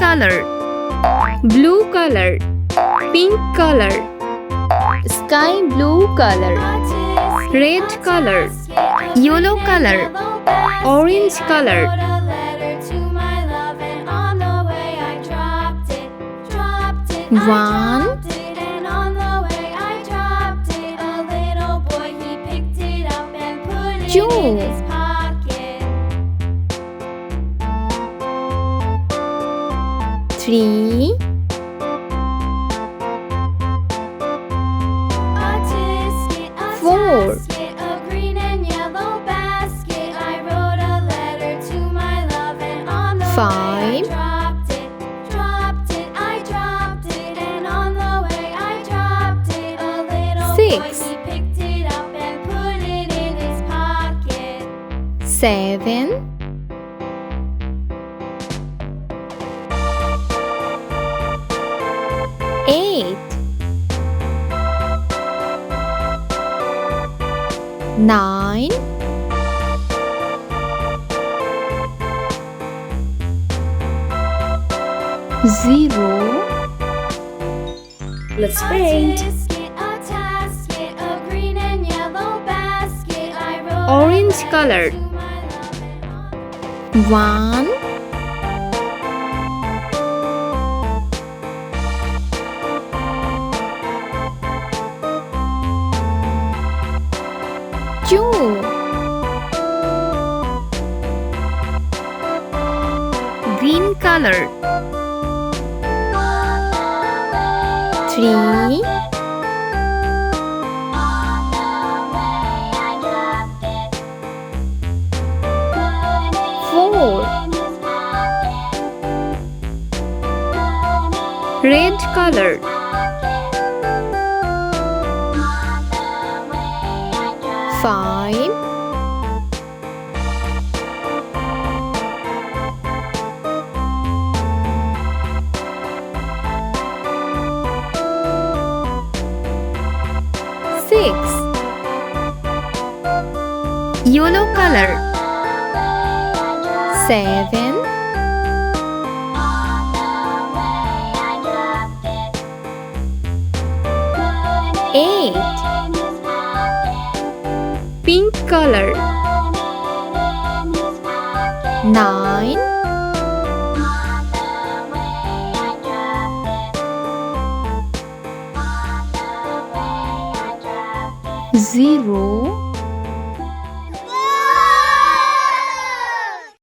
color, blue color, pink color, sky blue color, red color, yellow color, orange color. One, two, three, four, five, six, seven, eight, nine, 0. Let's paint. Orange color. 1, 2, green color. 3, 4, red color. 5, 6, yellow color. 7, 8, pink color. 9, 0,